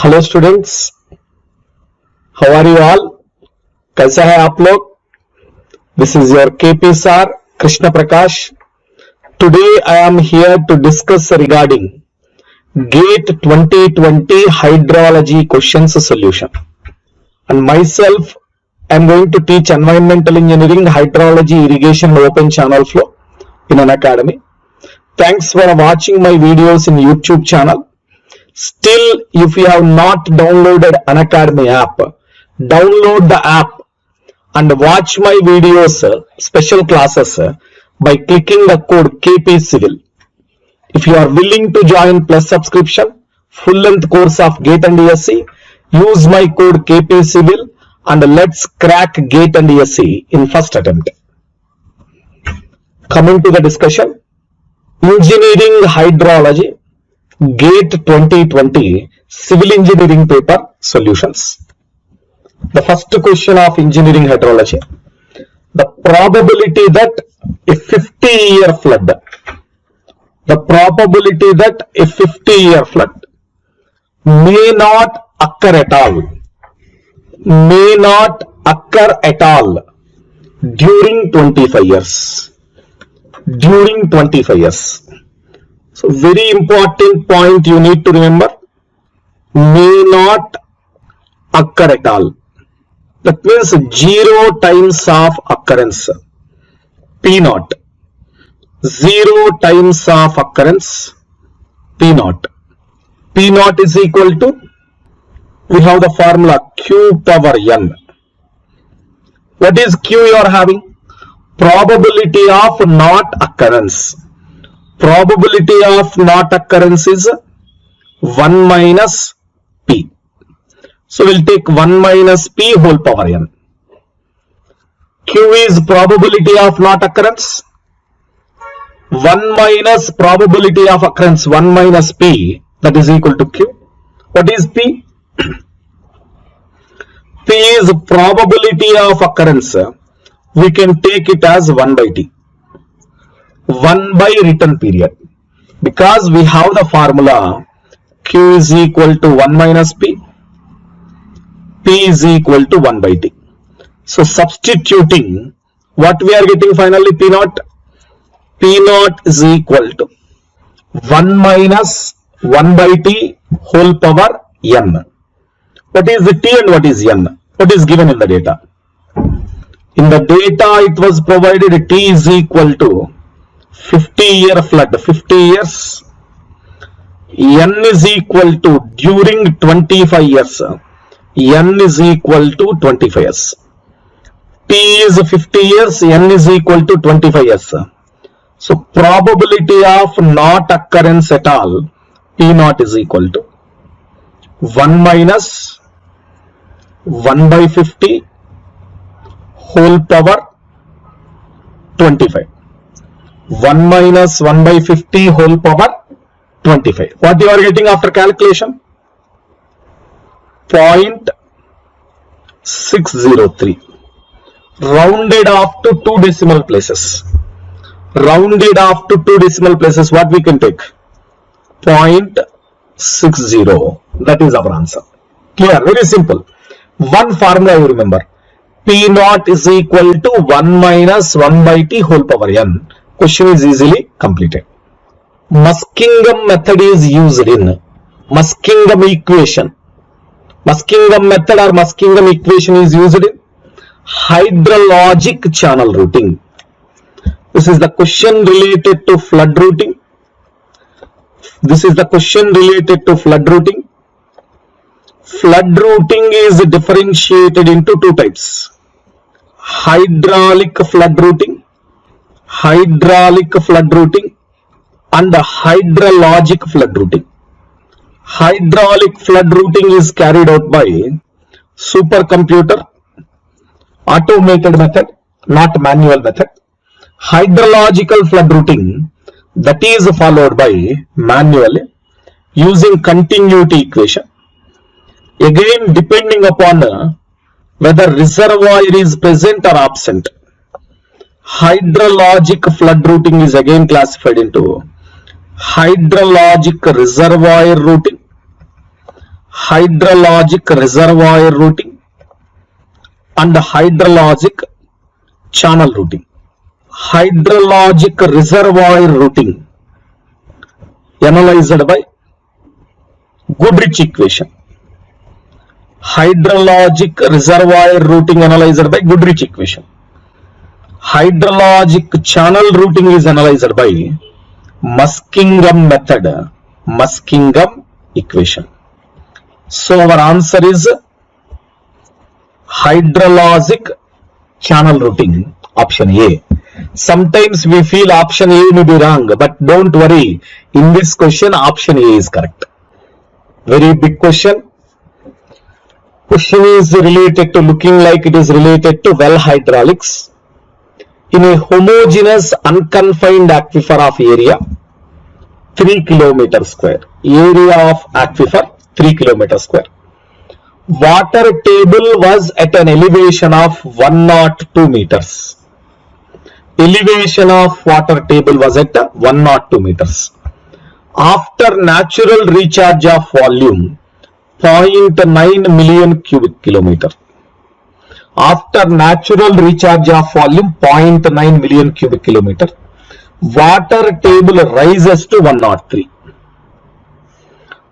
Hello students, how are you all? कैसा है आप लोग? This is your KP sir Krishna Prakash. Today I am here to discuss regarding GATE 2020 hydrology questions solution, and myself I am going to teach environmental engineering, hydrology, irrigation, open channel flow in an academy. Thanks for watching my videos in YouTube channel. Still, if you have not downloaded Unacademy app, download the app and watch my videos, special classes by clicking the code KP Civil. If you are willing to join plus subscription, full length course of GATE and ESE, use my code KP Civil and let's crack GATE and ESE in first attempt. Coming to the discussion, engineering hydrology. GATE 2020 civil engineering paper solutions. The first question of engineering hydrology: the probability that a 50-year flood, may not occur at all during 25 years. So very important point you need to remember, may not occur at all. That means 0 times of occurrence, P naught. 0 times of occurrence, P naught. P naught is equal to, we have the formula Q power N. What is Q you are having? Probability of not occurrence. Probability of not occurrence is 1 minus P. So we'll take 1 minus P whole power N. Q is probability of not occurrence. 1 minus probability of occurrence, 1 minus P, that is equal to Q. What is P? P is probability of occurrence. We can take it as 1 by T. 1 by written period, because we have the formula Q is equal to 1 minus P, P is equal to 1 by T. So substituting, what we are getting finally? P naught. P naught is equal to 1 minus 1 by T whole power N. What is the T and what is N? What is given in the data? In the data it was provided T is equal to 50-year flood, 50 years. N is equal to during 25 years. N is equal to 25 years. T is 50 years, N is equal to 25 years. So probability of not occurrence at all, P naught is equal to 1 minus 1 by 50 whole power 25. 1 minus 1 by 50 whole power 25. What you are getting after calculation? 0.603. Rounded off to 2 decimal places. Rounded off to 2 decimal places, what we can take? 0.60. That is our answer. Clear? Very simple. One formula you remember. P naught is equal to 1 minus 1 by T whole power N. Question is easily completed. Muskingum method is used in Muskingum equation. Muskingum method or Muskingum equation is used in hydrologic channel routing. This is the question related to flood routing. Flood routing is differentiated into 2 types. Hydraulic flood routing and hydrologic flood routing. Hydraulic flood routing is carried out by supercomputer, automated method, not manual method. Hydrological flood routing, that is followed by manually using continuity equation. Again, depending upon whether reservoir is present or absent. Hydrologic flood routing is again classified into hydrologic reservoir routing, hydrologic reservoir routing and hydrologic channel routing. Hydrologic reservoir routing analyzed by Goodrich equation. Hydrologic reservoir routing analyzed by Goodrich equation. Hydrologic channel routing is analyzed by Muskingum method, Muskingum equation. So our answer is hydrologic channel routing, option A. Sometimes we feel option A may be wrong, but don't worry, in this question option A is correct. Very big question. Question is related to, looking like it is related to well hydraulics. In a homogeneous unconfined aquifer of area 3 km square, area of aquifer 3 km square, water table was at an elevation of 102 meters. Elevation of water table was at 102 meters. After natural recharge of volume 0.9 million cubic kilometer. After natural recharge of volume 0.9 million cubic kilometer, water table rises to 103.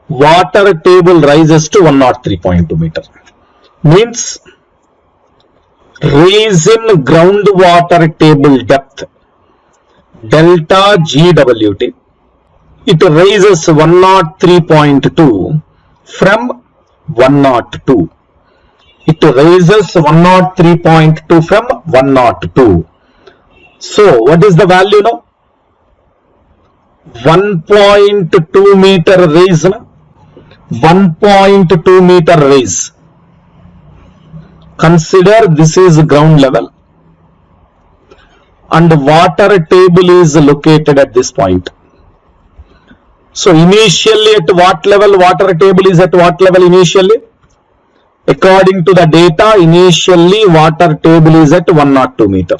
Water table rises to 103.2 meter. Means rise in groundwater table depth delta GWT, it rises 103.2 from 102. It raises 103.2 from 102. So what is the value now? 1.2 meter raise. 1.2 meter raise. Consider this is ground level and water table is located at this point. So initially at what level water table is, at what level initially? According to the data, initially water table is at 102 meter.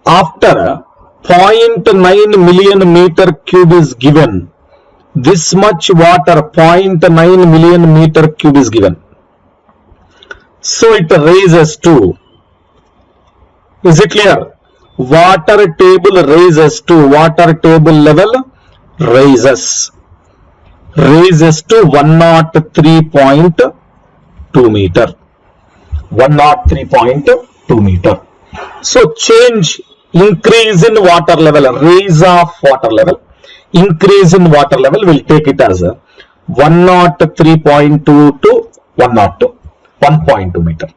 After 0.9 million meter cube is given, this much water 0.9 million meter cube is given. So it raises to, is it clear? Water table raises to, water table level raises to 103.2 meter. 103.2 meter. So change, increase in water level, raise of water level, increase in water level, will take it as 103.2 to 102.2 meter.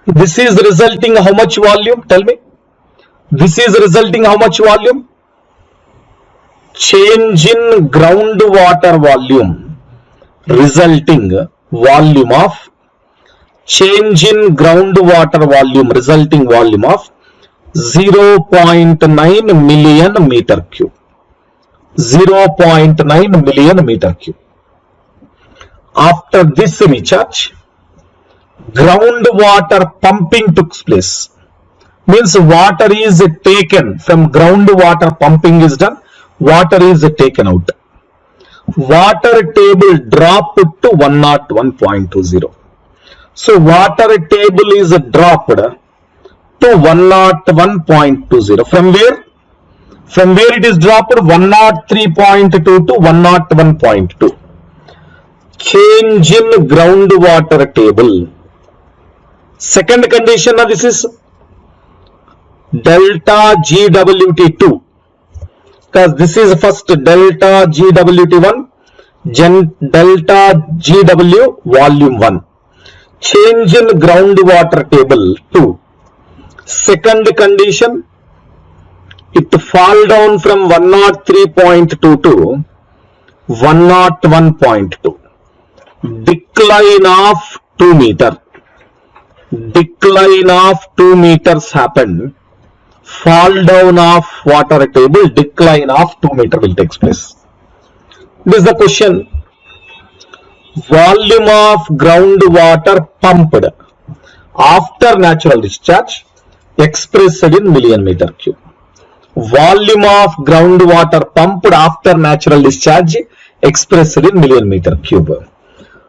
This is resulting how much volume? Tell me. This is resulting how much volume? Change in groundwater volume, resulting volume of, change in groundwater volume, resulting volume of 0.9 million meter cube. 0.9 million meter cube. After this recharge, groundwater pumping took place. Means water is taken from groundwater, pumping is done, water is taken out. Water table dropped to 101.20. So water table is dropped to 101.20. From where? From where it is dropped? 103.2 to 101.2. Change in groundwater table. Second condition of this is delta GWT2, because this is first delta GWT1, delta GW volume 1. Change in groundwater table 2. Second condition, it fall down from 103.2 to 101.2. Decline of 2 meter. Decline of 2 meters happened. Fall down of water table, decline of 2 meter will take place. This is the question. Volume of groundwater pumped after natural discharge expressed in million meter cube. Volume of groundwater pumped after natural discharge expressed in million meter cube.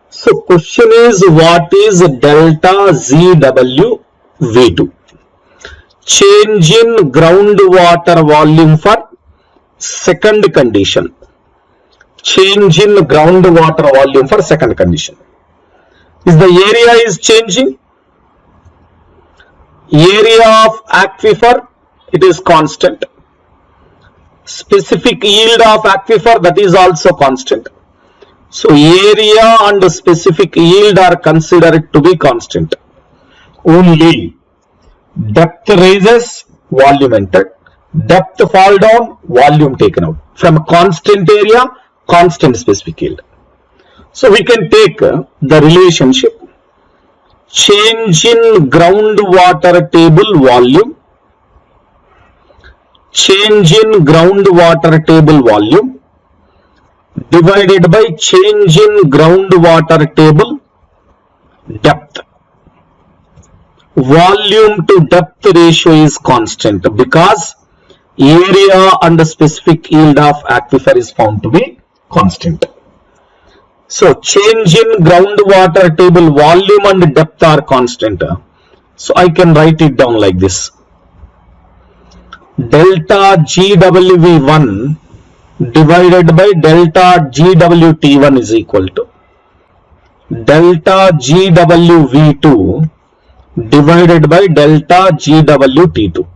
So question is, what is delta ZW V2? Change in groundwater volume for second condition. Change in groundwater volume for second condition. Is the area is changing? Area of aquifer, it is constant. Specific yield of aquifer, that is also constant. So area and specific yield are considered to be constant. Only depth raises, volume entered. Depth fall down, volume taken out. From constant area, constant specific yield. So we can take the relationship change in groundwater table volume, change in groundwater table volume divided by change in groundwater table depth. Volume to depth ratio is constant because area and specific yield of aquifer is found to be constant. So change in groundwater table volume and depth are constant. So I can write it down like this. Delta GWV1 divided by delta GWT1 is equal to delta GWV2 divided by delta GWT2.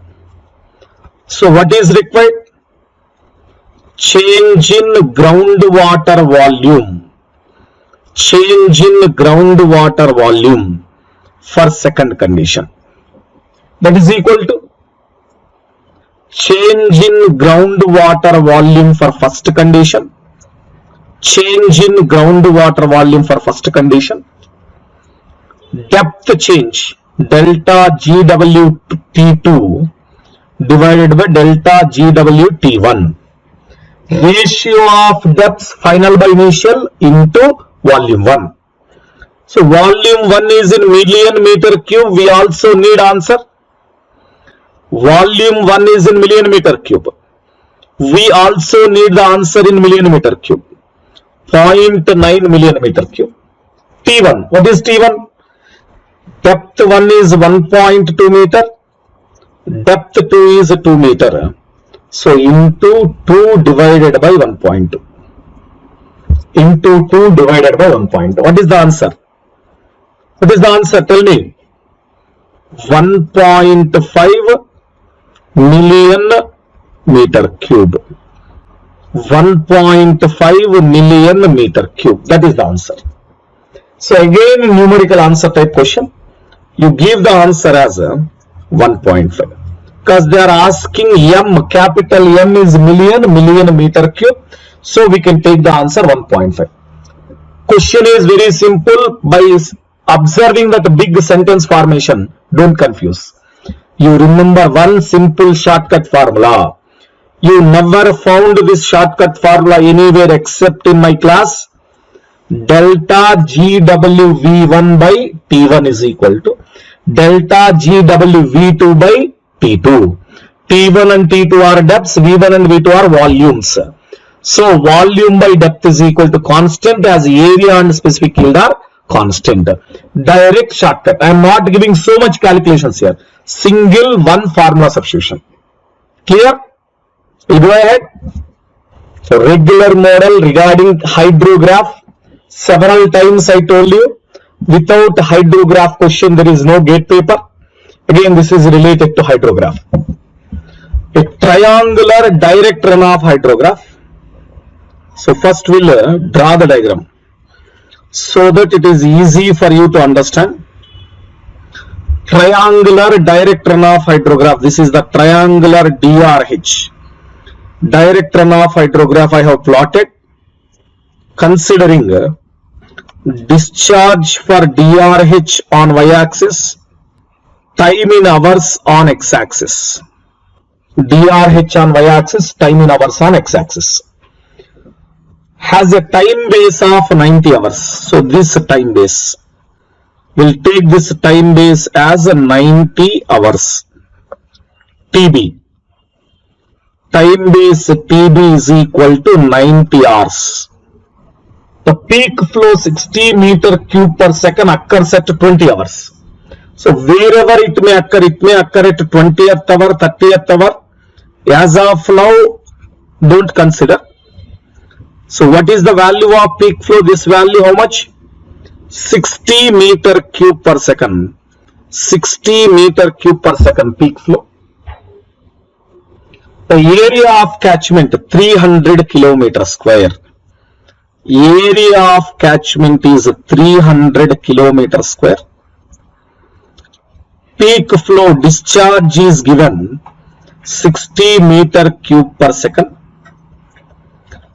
So what is required? Change in groundwater volume. Change in groundwater volume for second condition. That is equal to change in groundwater volume for first condition. Change in groundwater volume for first condition. Depth change delta GWT2 divided by delta GWT1. Ratio of depths final by initial into volume 1. So volume 1 is in million meter cube. We also need answer. Volume 1 is in million meter cube. We also need the answer in million meter cube. 0.9 million meter cube. T1. What is T1? Depth 1 is 1.2 meter. Depth 2 is 2 meter. So into 2 divided by 1.2. Into 2 divided by 1.2. What is the answer? What is the answer? Tell me. 1.5 million meter cube. 1.5 million meter cube. That is the answer. So again, numerical answer type question. You give the answer as 1.5. Because they are asking M, capital M is million meter cube. So we can take the answer 1.5. Question is very simple. By observing that big sentence formation, don't confuse. You remember one simple shortcut formula. You never found this shortcut formula anywhere except in my class. Delta GWV1 by T1 is equal to delta GWV2 by T2. T1 and T2 are depths, V1 and V2 are volumes. So volume by depth is equal to constant as area and specific yield are constant. Direct shortcut. I am not giving so much calculations here. Single one formula substitution. Clear? We'll go ahead. So regular model regarding hydrograph. Several times I told you, without hydrograph question there is no gate paper. Again, this is related to hydrograph. A triangular direct runoff hydrograph. So first we'll draw the diagram so that it is easy for you to understand. Triangular direct runoff hydrograph. This is the triangular DRH. Direct runoff hydrograph I have plotted considering discharge for DRH on y-axis, time in hours on x-axis. DRH on y-axis, time in hours on x-axis. Has a time base of 90 hours. So this time base, we'll take this time base as 90 hours. TB. Time base TB is equal to 90 hours. The peak flow 60 meter cube per second occurs at 20 hours. So wherever it may occur at 20th hour, 30th hour. As of now, don't consider. So what is the value of peak flow? This value how much? 60 meter cube per second. 60 meter cube per second peak flow. The area of catchment 300 kilometer square. Area of catchment is 300 kilometer square. Peak flow discharge is given 60 meter cube per second.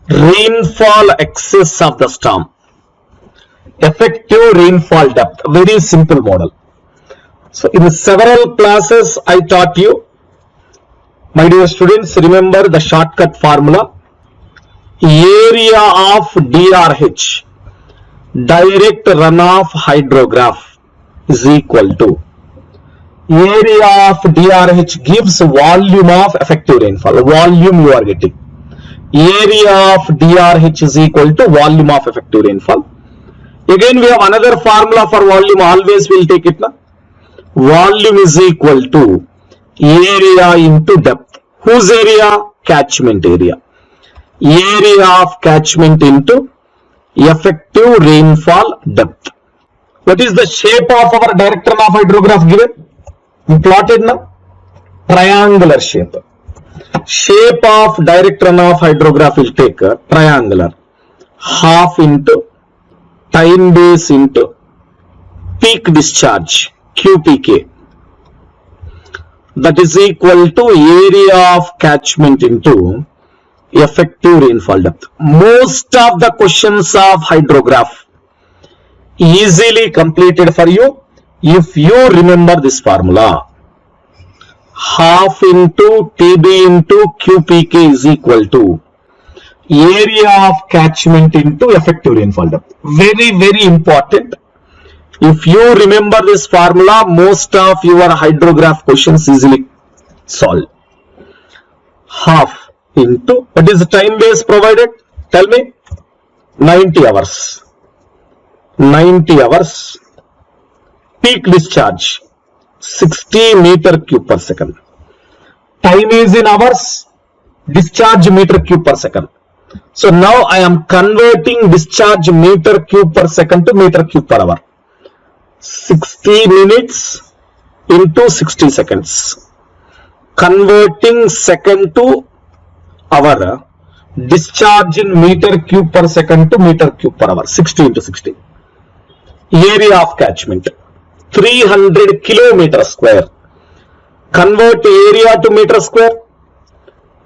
Rainfall excess of the storm. Effective rainfall depth. Very simple model. So in several classes I taught you. My dear students, remember the shortcut formula. Area of DRH, direct runoff hydrograph, is equal to area of DRH gives volume of effective rainfall. Volume you are getting. Area of DRH is equal to volume of effective rainfall. Again we have another formula for volume. Always we'll take it now. Volume is equal to area into depth. Whose area? Catchment area. Area of catchment into effective rainfall depth. What is the shape of our direct runoff hydrograph given? We plotted now. Triangular shape. Shape of direct runoff hydrograph will take a triangular. Half into time base into peak discharge. QPK. That is equal to area of catchment into effective rainfall depth. Most of the questions of hydrograph easily completed for you if you remember this formula. Half into TB into QPK is equal to area of catchment into effective rainfall depth. Very, very important. If you remember this formula, most of your hydrograph questions easily solved. Half into, what is the time base provided? Tell me. 90 hours. 90 hours. Peak discharge 60 meter cube per second. Time is in hours. Discharge meter cube per second. So now I am converting discharge meter cube per second to meter cube per hour. 60 minutes into 60 seconds. Converting second to hour. Discharge in meter cube per second to meter cube per hour. 60 into 60. Area of catchment 300 kilometer square. Convert area to meter square.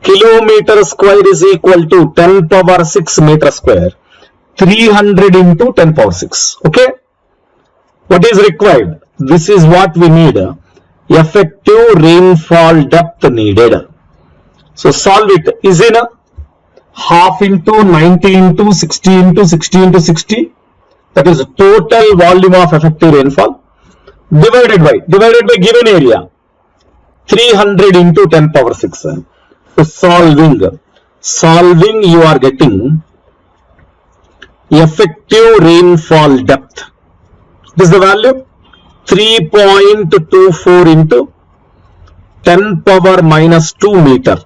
Kilometer square is equal to 10 power 6 meter square. 300 into 10 power 6. Okay. What is required? This is what we need. Effective rainfall depth needed. So solve it. Is in a half into 90 into 60 into 60 into 60. That is total volume of effective rainfall. Divided by given area. 300 into 10 power 6. So solving you are getting effective rainfall depth. This is the value 3.24 into 10 power minus 2 meter.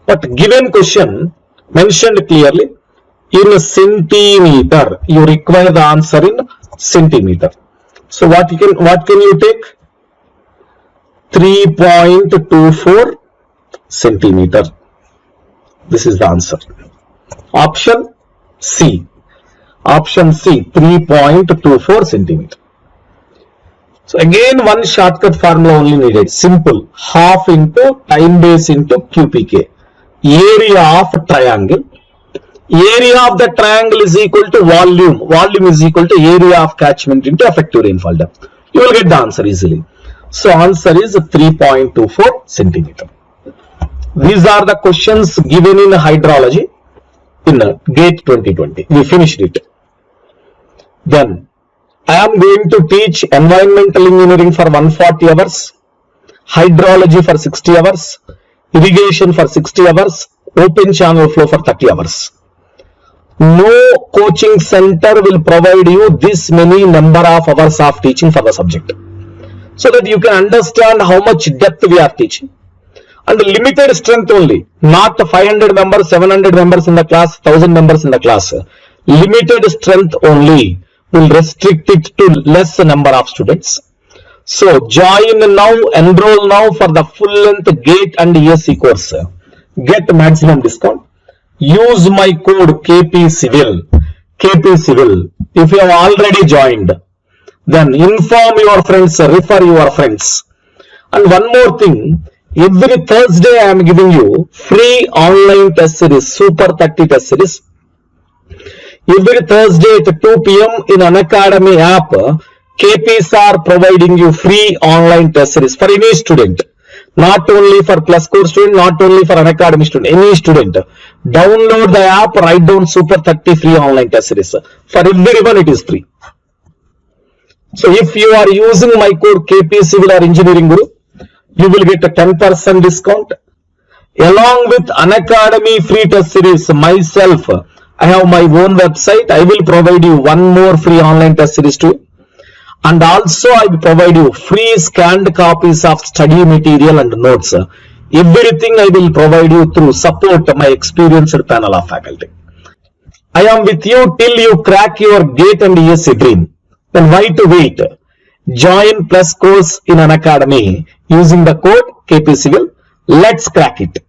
But given question mentioned clearly in centimeter. You require the answer in centimeter. So what can you take? 3.24 centimeter. This is the answer. Option C. Option C, 3.24 centimeter. So again one shortcut formula only needed. Simple. Half into time base into QPK. Area of triangle. Area of the triangle is equal to volume. Volume is equal to area of catchment into effective rainfall depth. You will get the answer easily. So answer is 3.24 centimeter. These are the questions given in hydrology in GATE 2020. We finished it. Then I am going to teach environmental engineering for 140 hours, hydrology for 60 hours, irrigation for 60 hours, open channel flow for 30 hours. No coaching center will provide you this many number of hours of teaching for the subject, so that you can understand how much depth we are teaching. And limited strength only, not 500 members, 700 members in the class, 1000 members in the class. Limited strength only will restrict it to less number of students. So join now, enroll now for the full length GATE and ESE course. Get maximum discount. Use my code KP Civil. KP Civil. If you have already joined, then inform your friends, refer your friends. And one more thing, every Thursday I am giving you free online test series, Super 30 test series. Every Thursday at 2 p.m. in Unacademy app, KPs are providing you free online test series for any student. Not only for plus course student, not only for Unacademy student, any student. Download the app, write down Super 30 free online test series. For everyone it is free. So if you are using my code KP Civil or Engineering Guru, you will get a 10% discount. Along with Unacademy free test series, myself, I have my own website. I will provide you one more free online test series too. And also I will provide you free scanned copies of study material and notes. Everything I will provide you through support my experienced panel of faculty. I am with you till you crack your GATE and ESE dream. Then why to wait? Join plus course in Unacademy using the code KP Civil. Let's crack it.